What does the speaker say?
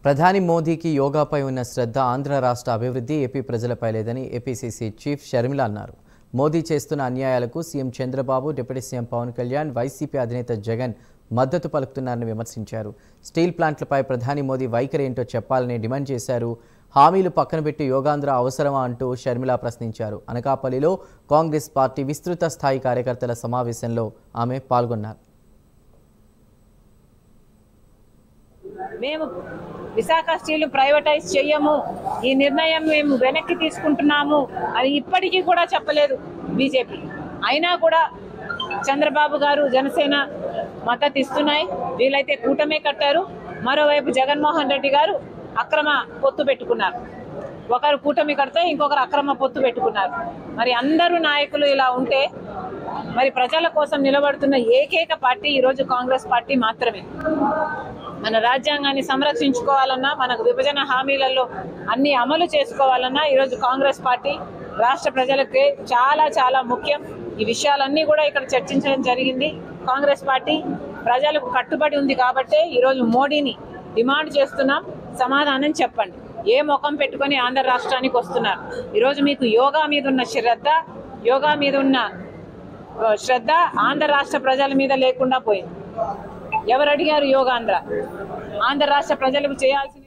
ప్రధాని మోదీకి యోగాపై ఉన్న శ్రద్ధ ఆంధ్ర రాష్ట్ర అభివృద్ధి ఏపీ ప్రజలపై లేదని ఏపీసీసీ చీఫ్ షర్మిల అన్నారు. మోదీ చేస్తున్న అన్యాయాలకు CM Chandrababu, deputy CM Pawan Kalyan, YCP అధినేత జగన్ మద్దతు పలుకుతున్నారని విమర్శించారు. స్టీల్ ప్లాంట్లపై ప్రధాని మోదీ వైఖరి ఏంటో చెప్పాలని డిమాండ్ చేశారు. హామీలు పక్కన పెట్టి యోగాంధ్ర అవసరమా అంటూ షర్మిల ప్రశ్నించారు. అనకాపల్లిలో కాంగ్రెస్ పార్టీ విస్తృత స్థాయి కార్యకర్తల సమావేశంలో ఆమె పాల్గొన్నారు. మేము విశాఖ స్టీల్ ప్రైవేటైజ్ చేయము, ఈ నిర్ణయం మేము వెనక్కి తీసుకుంటున్నాము అని ఇప్పటికీ కూడా చెప్పలేదు బీజేపీ. అయినా కూడా చంద్రబాబు గారు, జనసేన మద్దతు ఇస్తున్నాయి. వీళ్ళైతే కూటమే కట్టారు. మరోవైపు జగన్మోహన్ రెడ్డి గారు అక్రమ పొత్తు పెట్టుకున్నారు. ఒకరు కూటమి కడితే ఇంకొకరు అక్రమ పొత్తు పెట్టుకున్నారు. మరి అందరూ నాయకులు ఇలా ఉంటే మరి ప్రజల కోసం నిలబడుతున్న ఏకైక పార్టీ ఈరోజు కాంగ్రెస్ పార్టీ మాత్రమే. మన రాజ్యాంగాన్ని సంరక్షించుకోవాలన్నా, మనకు విభజన హామీలలో అన్ని అమలు చేసుకోవాలన్నా ఈరోజు కాంగ్రెస్ పార్టీ రాష్ట్ర ప్రజలకే చాలా చాలా ముఖ్యం. ఈ విషయాలన్నీ కూడా ఇక్కడ చర్చించడం జరిగింది. కాంగ్రెస్ పార్టీ ప్రజలకు కట్టుబడి ఉంది కాబట్టే ఈరోజు మోడీని డిమాండ్ చేస్తున్నాం, సమాధానం చెప్పండి. ఏ ముఖం పెట్టుకొని ఆంధ్ర రాష్ట్రానికి వస్తున్నారు? ఈరోజు మీకు యోగా మీద ఉన్న శ్రద్ధ ఆంధ్ర రాష్ట్ర ప్రజల మీద లేకుండా పోయింది. ఎవరు అడిగారు యోగాంధ్ర? ఆంధ్ర రాష్ట్ర ప్రజలకు చేయాల్సిన